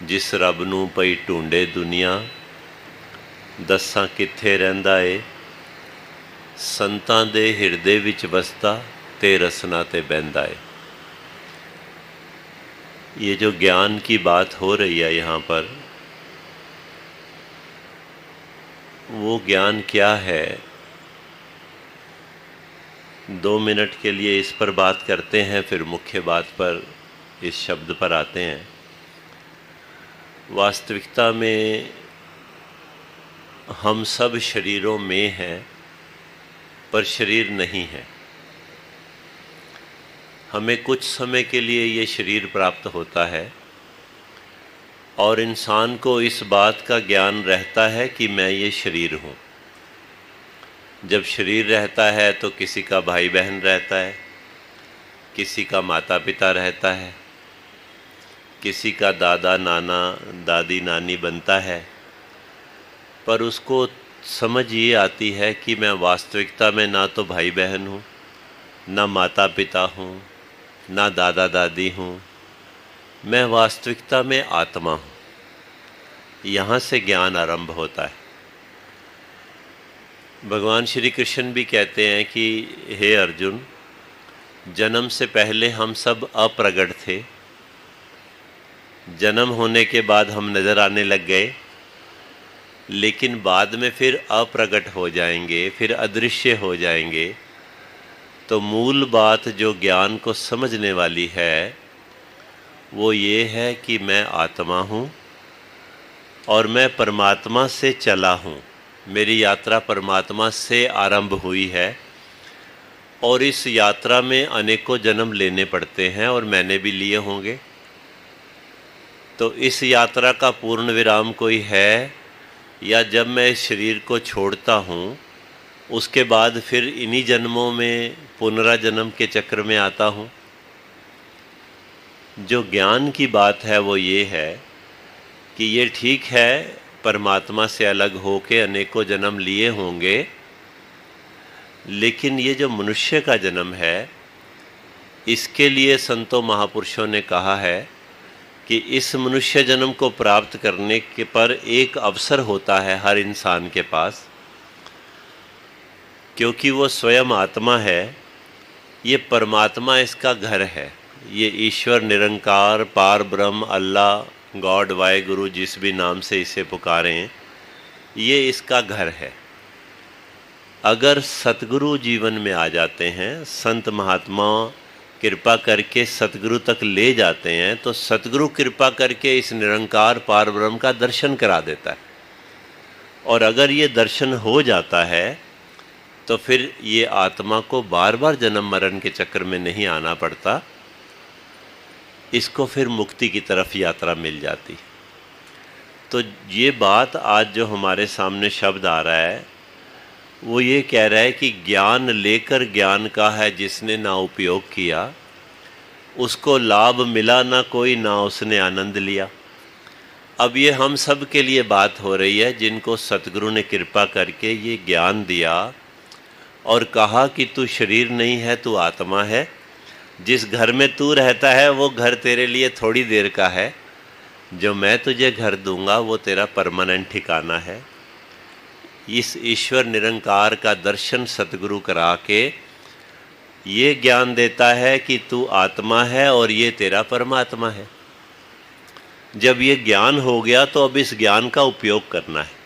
जिस रब नूं पई ढूंढे दुनिया, दस्सां कित्थे रहिंदा ए। संतां दे हिरदे विच वसदा ते रसना ते बहिंदा ए। ये जो ज्ञान की बात हो रही है यहाँ पर, वो ज्ञान क्या है? 2 मिनट के लिए इस पर बात करते हैं, फिर मुख्य बात पर, इस शब्द पर आते हैं। वास्तविकता में हम सब शरीरों में हैं, पर शरीर नहीं है। हमें कुछ समय के लिए ये शरीर प्राप्त होता है और इंसान को इस बात का ज्ञान रहता है कि मैं ये शरीर हूँ। जब शरीर रहता है तो किसी का भाई बहन रहता है, किसी का माता पिता रहता है, किसी का दादा नाना दादी नानी बनता है, पर उसको समझ ये आती है कि मैं वास्तविकता में ना तो भाई बहन हूँ, ना माता पिता हूँ, ना दादा दादी हूँ, मैं वास्तविकता में आत्मा हूँ। यहाँ से ज्ञान आरंभ होता है। भगवान श्री कृष्ण भी कहते हैं कि हे अर्जुन, जन्म से पहले हम सब अप्रगट थे, जन्म होने के बाद हम नज़र आने लग गए, लेकिन बाद में फिर अप्रगट हो जाएंगे, फिर अदृश्य हो जाएंगे। तो मूल बात जो ज्ञान को समझने वाली है वो ये है कि मैं आत्मा हूँ और मैं परमात्मा से चला हूँ। मेरी यात्रा परमात्मा से आरंभ हुई है और इस यात्रा में अनेकों जन्म लेने पड़ते हैं और मैंने भी लिए होंगे। तो इस यात्रा का पूर्ण विराम कोई है, या जब मैं इस शरीर को छोड़ता हूँ उसके बाद फिर इन्हीं जन्मों में पुनराजन्म के चक्र में आता हूँ? जो ज्ञान की बात है वो ये है कि ये ठीक है, परमात्मा से अलग होके अनेकों जन्म लिए होंगे, लेकिन ये जो मनुष्य का जन्म है, इसके लिए संतों महापुरुषों ने कहा है कि इस मनुष्य जन्म को प्राप्त करने के पर एक अवसर होता है हर इंसान के पास, क्योंकि वो स्वयं आत्मा है। ये परमात्मा इसका घर है, ये ईश्वर निरंकार पार ब्रह्म अल्लाह गॉड वाहे गुरु जिस भी नाम से इसे पुकारें, ये इसका घर है। अगर सतगुरु जीवन में आ जाते हैं, संत महात्मा कृपा करके सतगुरु तक ले जाते हैं, तो सतगुरु कृपा करके इस निरंकार पार ब्रह्म का दर्शन करा देता है। और अगर ये दर्शन हो जाता है तो फिर ये आत्मा को बार बार जन्म मरण के चक्कर में नहीं आना पड़ता, इसको फिर मुक्ति की तरफ यात्रा मिल जाती। तो ये बात आज जो हमारे सामने शब्द आ रहा है वो ये कह रहा है कि ज्ञान लेकर ज्ञान का है जिसने ना उपयोग किया, उसको लाभ मिला ना कोई, ना उसने आनंद लिया। अब ये हम सब के लिए बात हो रही है जिनको सतगुरु ने कृपा करके ये ज्ञान दिया और कहा कि तू शरीर नहीं है, तू आत्मा है। जिस घर में तू रहता है वो घर तेरे लिए थोड़ी देर का है, जो मैं तुझे घर दूंगा वो तेरा परमानेंट ठिकाना है। इस ईश्वर निरंकार का दर्शन सतगुरु करा के ये ज्ञान देता है कि तू आत्मा है और ये तेरा परमात्मा है। जब ये ज्ञान हो गया तो अब इस ज्ञान का उपयोग करना है।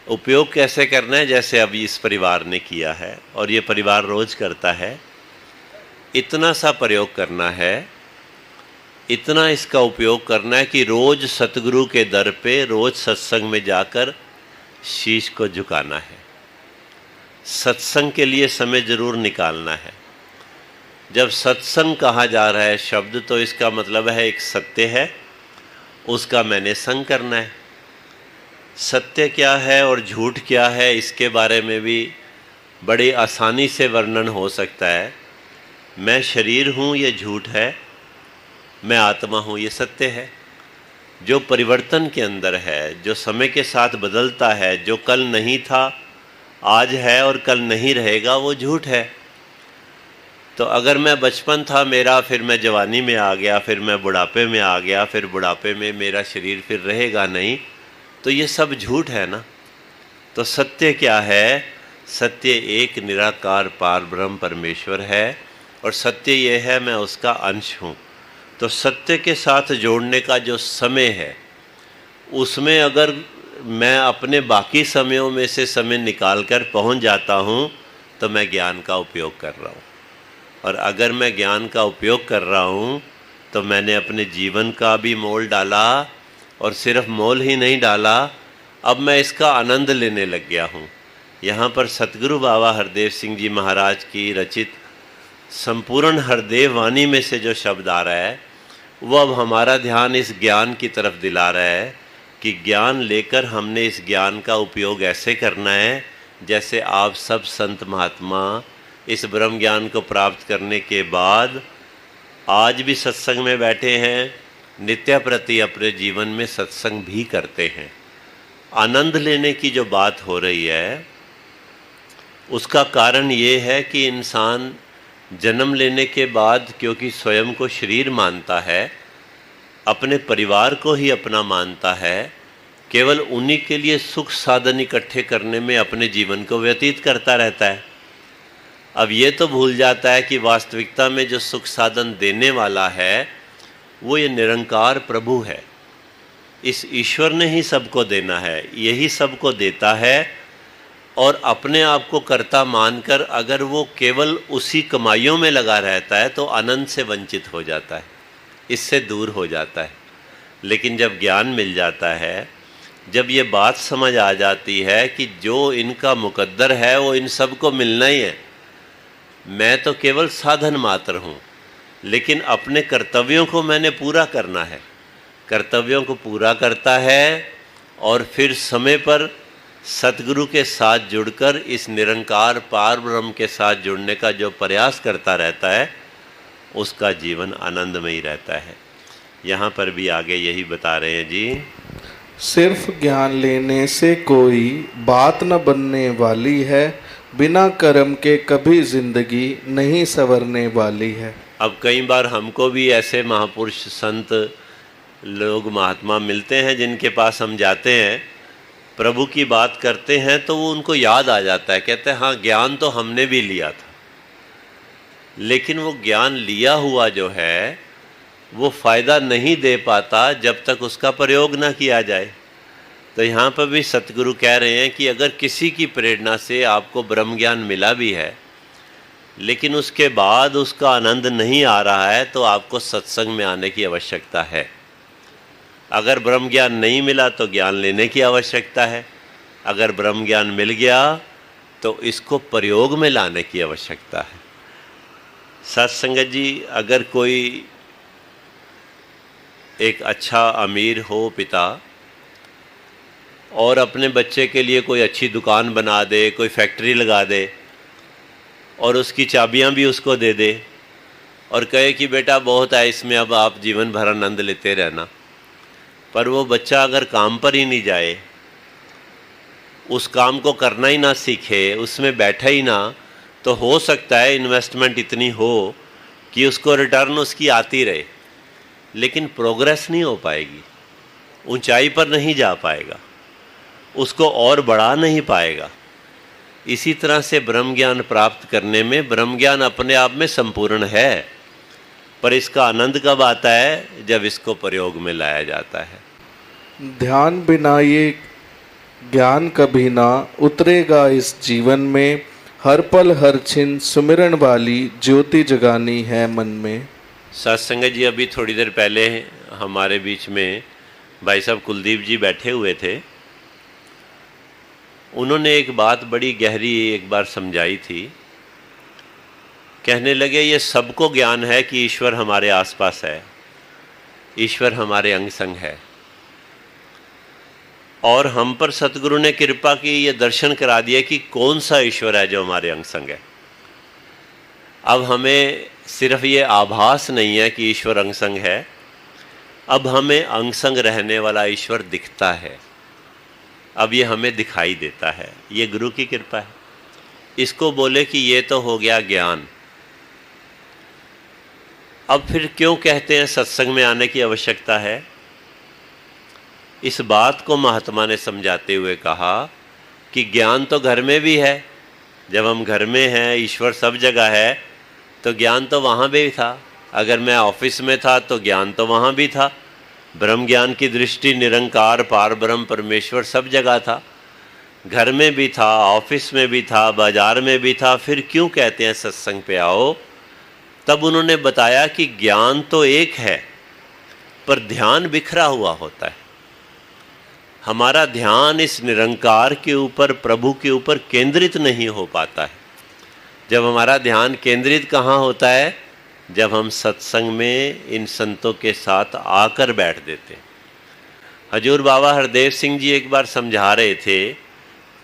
उपयोग कैसे करना है? जैसे अब इस परिवार ने किया है और ये परिवार रोज करता है, इतना सा प्रयोग करना है, इतना इसका उपयोग करना है कि रोज सतगुरु के दर पे, रोज सत्संग में जाकर शीश को झुकाना है। सत्संग के लिए समय जरूर निकालना है। जब सत्संग कहा जा रहा है शब्द, तो इसका मतलब है एक सत्य है, उसका मैंने संग करना है। सत्य क्या है और झूठ क्या है, इसके बारे में भी बड़ी आसानी से वर्णन हो सकता है। मैं शरीर हूँ ये झूठ है, मैं आत्मा हूँ ये सत्य है। जो परिवर्तन के अंदर है, जो समय के साथ बदलता है, जो कल नहीं था आज है और कल नहीं रहेगा, वो झूठ है। तो अगर मैं बचपन था मेरा, फिर मैं जवानी में आ गया, फिर मैं बुढ़ापे में आ गया, फिर बुढ़ापे में मेरा शरीर फिर रहेगा नहीं, तो ये सब झूठ है ना। तो सत्य क्या है? सत्य एक निराकार पार ब्रह्म परमेश्वर है, और सत्य ये है मैं उसका अंश हूँ। तो सत्य के साथ जोड़ने का जो समय है, उसमें अगर मैं अपने बाकी समयों में से समय निकाल कर पहुँच जाता हूँ, तो मैं ज्ञान का उपयोग कर रहा हूँ। और अगर मैं ज्ञान का उपयोग कर रहा हूँ, तो मैंने अपने जीवन का भी मोल डाला, और सिर्फ मोल ही नहीं डाला, अब मैं इसका आनंद लेने लग गया हूँ। यहाँ पर सतगुरु बाबा हरदेव सिंह जी महाराज की रचित संपूर्ण हरदेव वाणी में से जो शब्द आ रहा है, वो अब हमारा ध्यान इस ज्ञान की तरफ दिला रहा है कि ज्ञान लेकर हमने इस ज्ञान का उपयोग ऐसे करना है जैसे आप सब संत महात्मा इस ब्रह्म ज्ञान को प्राप्त करने के बाद आज भी सत्संग में बैठे हैं, नित्य प्रति अपने जीवन में सत्संग भी करते हैं। आनंद लेने की जो बात हो रही है, उसका कारण ये है कि इंसान जन्म लेने के बाद क्योंकि स्वयं को शरीर मानता है, अपने परिवार को ही अपना मानता है, केवल उन्हीं के लिए सुख साधन इकट्ठे करने में अपने जीवन को व्यतीत करता रहता है। अब ये तो भूल जाता है कि वास्तविकता में जो सुख साधन देने वाला है वो ये निरंकार प्रभु है। इस ईश्वर ने ही सबको देना है, यही सबको देता है। और अपने आप को कर्ता मानकर अगर वो केवल उसी कमाइयों में लगा रहता है तो आनंद से वंचित हो जाता है, इससे दूर हो जाता है। लेकिन जब ज्ञान मिल जाता है, जब ये बात समझ आ जाती है कि जो इनका मुकद्दर है वो इन सबको मिलना ही है, मैं तो केवल साधन मात्र हूँ, लेकिन अपने कर्तव्यों को मैंने पूरा करना है। कर्तव्यों को पूरा करता है और फिर समय पर सतगुरु के साथ जुड़कर इस निरंकार पार ब्रह्म के साथ जुड़ने का जो प्रयास करता रहता है, उसका जीवन आनंदमयी रहता है। यहाँ पर भी आगे यही बता रहे हैं जी, सिर्फ ज्ञान लेने से कोई बात न बनने वाली है, बिना कर्म के कभी जिंदगी नहीं संवरने वाली है। अब कई बार हमको भी ऐसे महापुरुष संत लोग महात्मा मिलते हैं जिनके पास हम जाते हैं, प्रभु की बात करते हैं तो वो उनको याद आ जाता है, कहते हैं हाँ ज्ञान तो हमने भी लिया था, लेकिन वो ज्ञान लिया हुआ जो है वो फ़ायदा नहीं दे पाता जब तक उसका प्रयोग ना किया जाए। तो यहाँ पर भी सतगुरु कह रहे हैं कि अगर किसी की प्रेरणा से आपको ब्रह्म ज्ञान मिला भी है, लेकिन उसके बाद उसका आनंद नहीं आ रहा है, तो आपको सत्संग में आने की आवश्यकता है। अगर ब्रह्म ज्ञान नहीं मिला तो ज्ञान लेने की आवश्यकता है। अगर ब्रह्म ज्ञान मिल गया तो इसको प्रयोग में लाने की आवश्यकता है। सत्संगत जी, अगर कोई एक अच्छा अमीर हो पिता और अपने बच्चे के लिए कोई अच्छी दुकान बना दे, कोई फैक्ट्री लगा दे और उसकी चाबियां भी उसको दे दे और कहे कि बेटा बहुत है इसमें, अब आप जीवन भर आनंद लेते रहना, पर वो बच्चा अगर काम पर ही नहीं जाए, उस काम को करना ही ना सीखे, उसमें बैठा ही ना, तो हो सकता है इन्वेस्टमेंट इतनी हो कि उसको रिटर्न उसकी आती रहे, लेकिन प्रोग्रेस नहीं हो पाएगी, ऊंचाई पर नहीं जा पाएगा, उसको और बढ़ा नहीं पाएगा। इसी तरह से ब्रह्म ज्ञान प्राप्त करने में, ब्रह्म ज्ञान अपने आप में संपूर्ण है, पर इसका आनंद कब आता है? जब इसको प्रयोग में लाया जाता है। ध्यान बिना ये ज्ञान कभी ना उतरेगा इस जीवन में, हर पल हर छिन सुमिरन वाली ज्योति जगानी है मन में। सत्संगत जी, अभी थोड़ी देर पहले हमारे बीच में भाई साहब कुलदीप जी बैठे हुए थे। उन्होंने एक बात बड़ी गहरी एक बार समझाई थी। कहने लगे ये सबको ज्ञान है कि ईश्वर हमारे आसपास है, ईश्वर हमारे अंग संग है, और हम पर सतगुरु ने कृपा की, ये दर्शन करा दिया कि कौन सा ईश्वर है जो हमारे अंग संग है। अब हमें सिर्फ ये आभास नहीं है कि ईश्वर अंग संग है, अब हमें अंग संग रहने वाला ईश्वर दिखता है, अब ये हमें दिखाई देता है। ये गुरु की कृपा है। इसको बोले कि ये तो हो गया ज्ञान, अब फिर क्यों कहते हैं सत्संग में आने की आवश्यकता है? इस बात को महात्मा ने समझाते हुए कहा कि ज्ञान तो घर में भी है। जब हम घर में हैं, ईश्वर सब जगह है, तो ज्ञान तो वहाँ भी था। अगर मैं ऑफिस में था तो ज्ञान तो वहाँ भी था। ब्रह्म ज्ञान की दृष्टि निरंकार पार ब्रह्म परमेश्वर सब जगह था। घर में भी था, ऑफिस में भी था, बाजार में भी था। फिर क्यों कहते हैं सत्संग पे आओ? तब उन्होंने बताया कि ज्ञान तो एक है, पर ध्यान बिखरा हुआ होता है। हमारा ध्यान इस निरंकार के ऊपर, प्रभु के ऊपर केंद्रित नहीं हो पाता है। जब हमारा ध्यान केंद्रित कहाँ होता है? जब हम सत्संग में इन संतों के साथ आकर बैठ देते हैं। हजूर बाबा हरदेव सिंह जी एक बार समझा रहे थे,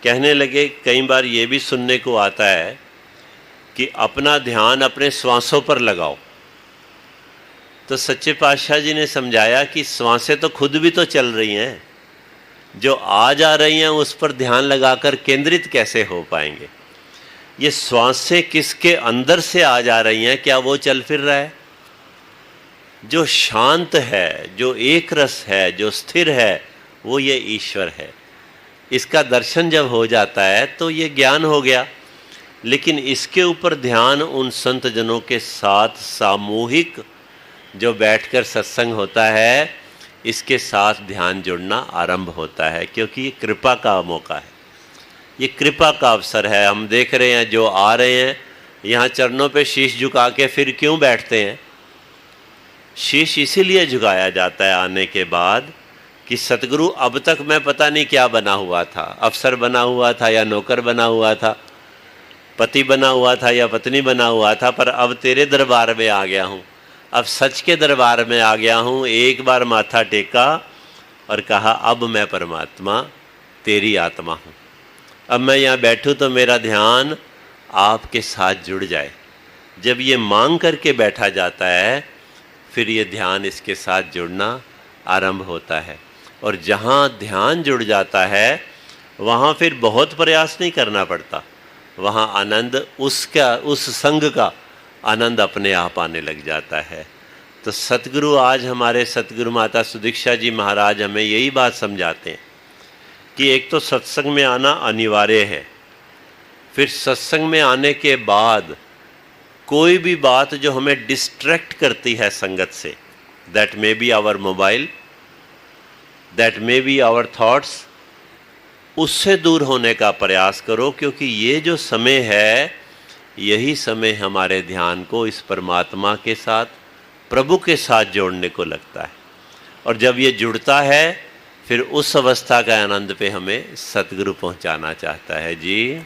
कहने लगे कई बार ये भी सुनने को आता है कि अपना ध्यान अपने श्वासों पर लगाओ। तो सच्चे पातशाह जी ने समझाया कि श्वासें तो खुद भी तो चल रही हैं, जो आ जा रही हैं उस पर ध्यान लगाकर केंद्रित कैसे हो पाएंगे? ये श्वासें किसके अंदर से आ जा रही हैं? क्या वो चल फिर रहा है? जो शांत है, जो एक रस है, जो स्थिर है, वो ये ईश्वर है। इसका दर्शन जब हो जाता है तो ये ज्ञान हो गया। लेकिन इसके ऊपर ध्यान उन संत जनों के साथ सामूहिक जो बैठकर सत्संग होता है, इसके साथ ध्यान जुड़ना आरंभ होता है, क्योंकि ये कृपा का मौका है, ये कृपा का अवसर है। हम देख रहे हैं जो आ रहे हैं यहाँ चरणों पे शीश झुका के फिर क्यों बैठते हैं? शीश इसीलिए झुकाया जाता है आने के बाद कि सतगुरु, अब तक मैं पता नहीं क्या बना हुआ था, अफसर बना हुआ था या नौकर बना हुआ था, पति बना हुआ था या पत्नी बना हुआ था, पर अब तेरे दरबार में आ गया हूँ, अब सच के दरबार में आ गया हूँ। एक बार माथा टेका और कहा अब मैं परमात्मा तेरी आत्मा हूँ, अब मैं यहाँ बैठूँ तो मेरा ध्यान आपके साथ जुड़ जाए। जब ये मांग करके बैठा जाता है, फिर ये ध्यान इसके साथ जुड़ना आरंभ होता है। और जहाँ ध्यान जुड़ जाता है वहाँ फिर बहुत प्रयास नहीं करना पड़ता, वहाँ आनंद उसका, उस संग का आनंद अपने आप आने लग जाता है। तो सतगुरु, आज हमारे सतगुरु माता सुदीक्षा जी महाराज हमें यही बात समझाते हैं कि एक तो सत्संग में आना अनिवार्य है, फिर सत्संग में आने के बाद कोई भी बात जो हमें डिस्ट्रैक्ट करती है संगत से, that may be our mobile, that may be our thoughts, उससे दूर होने का प्रयास करो, क्योंकि ये जो समय है यही समय हमारे ध्यान को इस परमात्मा के साथ, प्रभु के साथ जोड़ने को लगता है। और जब ये जुड़ता है फिर उस अवस्था का आनंद पे हमें सतगुरु पहुंचाना चाहता है। जी,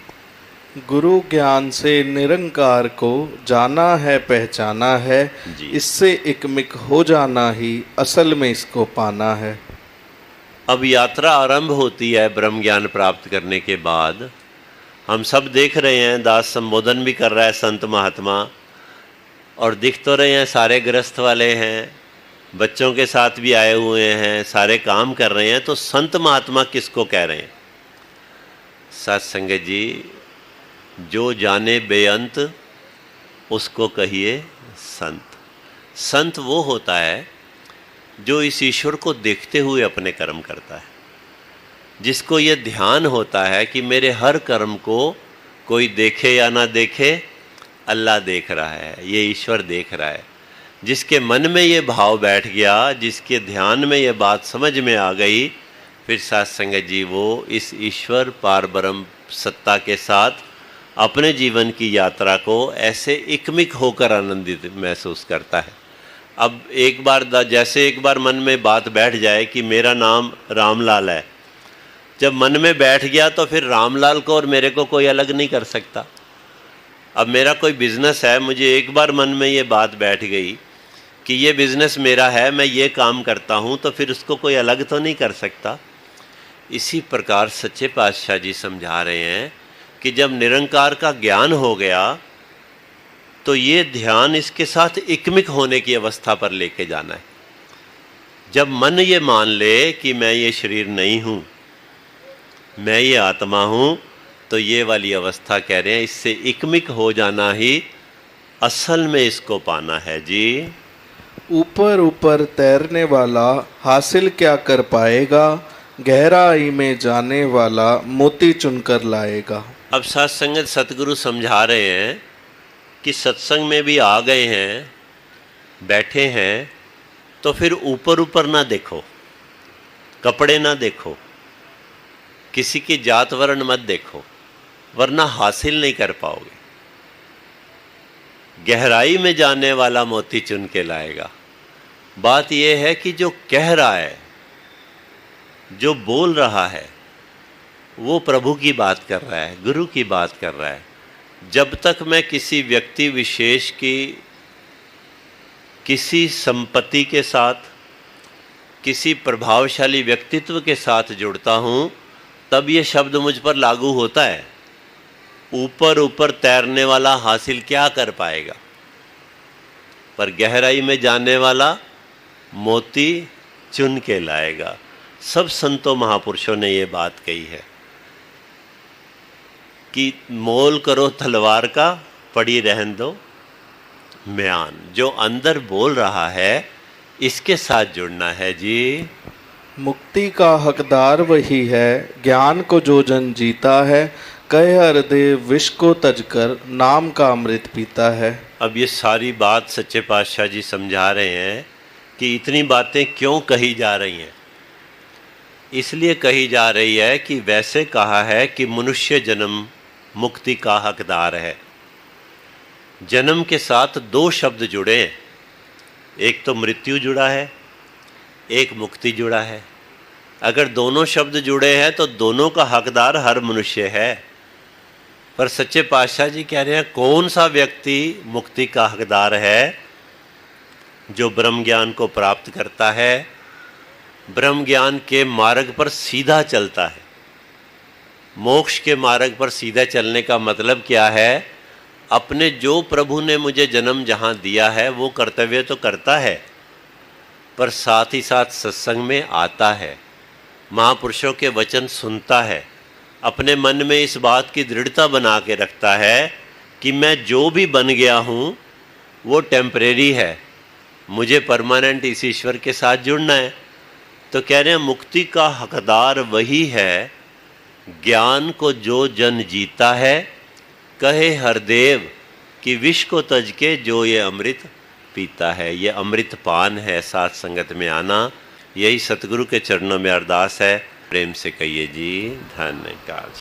गुरु ज्ञान से निरंकार को जाना है, पहचाना है, इससे एकमिक हो जाना ही असल में इसको पाना है। अब यात्रा आरंभ होती है ब्रह्म ज्ञान प्राप्त करने के बाद। हम सब देख रहे हैं, दास संबोधन भी कर रहा है संत महात्मा, और दिख तो रहे हैं सारे गृहस्थ वाले हैं, बच्चों के साथ भी आए हुए हैं, सारे काम कर रहे हैं। तो संत महात्मा किसको कह रहे हैं? सत्संग जी, जो जाने बेअंत उसको कहिए संत। संत वो होता है जो इस ईश्वर को देखते हुए अपने कर्म करता है, जिसको ये ध्यान होता है कि मेरे हर कर्म को कोई देखे या ना देखे, अल्लाह देख रहा है, ये ईश्वर देख रहा है। जिसके मन में ये भाव बैठ गया, जिसके ध्यान में ये बात समझ में आ गई, फिर सत्संग जी वो इस ईश्वर पार ब्रह्म सत्ता के साथ अपने जीवन की यात्रा को ऐसे एकमिक होकर आनंदित महसूस करता है। अब एक बार जैसे एक बार मन में बात बैठ जाए कि मेरा नाम रामलाल है, जब मन में बैठ गया तो फिर रामलाल को और मेरे को कोई अलग नहीं कर सकता। अब मेरा कोई बिजनेस है, मुझे एक बार मन में ये बात बैठ गई कि ये बिजनेस मेरा है, मैं ये काम करता हूँ, तो फिर उसको कोई अलग तो नहीं कर सकता। इसी प्रकार सच्चे पातशाह जी समझा रहे हैं कि जब निरंकार का ज्ञान हो गया तो ये ध्यान इसके साथ एकमिक होने की अवस्था पर लेके जाना है। जब मन ये मान ले कि मैं ये शरीर नहीं हूँ, मैं ये आत्मा हूँ, तो ये वाली अवस्था कह रहे हैं, इससे एकमिक हो जाना ही असल में इसको पाना है। जी, ऊपर ऊपर तैरने वाला हासिल क्या कर पाएगा, गहराई में जाने वाला मोती चुनकर लाएगा। अब साथ संगत सतगुरु समझा रहे हैं कि सत्संग में भी आ गए हैं, बैठे हैं, तो फिर ऊपर ऊपर ना देखो, कपड़े ना देखो, किसी की जात वर्ण मत देखो, वरना हासिल नहीं कर पाओगे। गहराई में जाने वाला मोती चुन के लाएगा। बात यह है कि जो कह रहा है, जो बोल रहा है, वो प्रभु की बात कर रहा है, गुरु की बात कर रहा है। जब तक मैं किसी व्यक्ति विशेष की किसी संपत्ति के साथ, किसी प्रभावशाली व्यक्तित्व के साथ जुड़ता हूँ, तब ये शब्द मुझ पर लागू होता है। ऊपर ऊपर तैरने वाला हासिल क्या कर पाएगा, पर गहराई में जाने वाला मोती चुन के लाएगा। सब संतों महापुरुषों ने ये बात कही है कि मोल करो तलवार का, पड़ी रहन दो म्यान। जो अंदर बोल रहा है, इसके साथ जुड़ना है जी। मुक्ति का हकदार वही है, ज्ञान को जो जन जीता है, कहे हरदेव विष को तजकर नाम का अमृत पीता है। अब ये सारी बात सच्चे पातशाह जी समझा रहे हैं कि इतनी बातें क्यों कही जा रही हैं। इसलिए कही जा रही है कि वैसे कहा है कि मनुष्य जन्म मुक्ति का हकदार है। जन्म के साथ दो शब्द जुड़े हैं, एक तो मृत्यु जुड़ा है, एक मुक्ति जुड़ा है। अगर दोनों शब्द जुड़े हैं तो दोनों का हकदार हर मनुष्य है। पर सच्चे पातशाह जी कह रहे हैं, कौन सा व्यक्ति मुक्ति का हकदार है? जो ब्रह्म ज्ञान को प्राप्त करता है, ब्रह्म ज्ञान के मार्ग पर सीधा चलता है। मोक्ष के मार्ग पर सीधा चलने का मतलब क्या है? अपने जो प्रभु ने मुझे जन्म जहाँ दिया है वो कर्तव्य तो करता है, पर साथ ही साथ सत्संग में आता है, महापुरुषों के वचन सुनता है, अपने मन में इस बात की दृढ़ता बना के रखता है कि मैं जो भी बन गया हूँ वो टेम्परेरी है, मुझे परमानेंट इस ईश्वर के साथ जुड़ना है। तो कह रहे हैं मुक्ति का हकदार वही है, ज्ञान को जो जन जीता है, कहे हरदेव कि विष को तज के जो ये अमृत पीता है। ये अमृत पान है साथ संगत में आना। यही सतगुरु के चरणों में अरदास है। प्रेम से कहिए जी, धन्यवाद।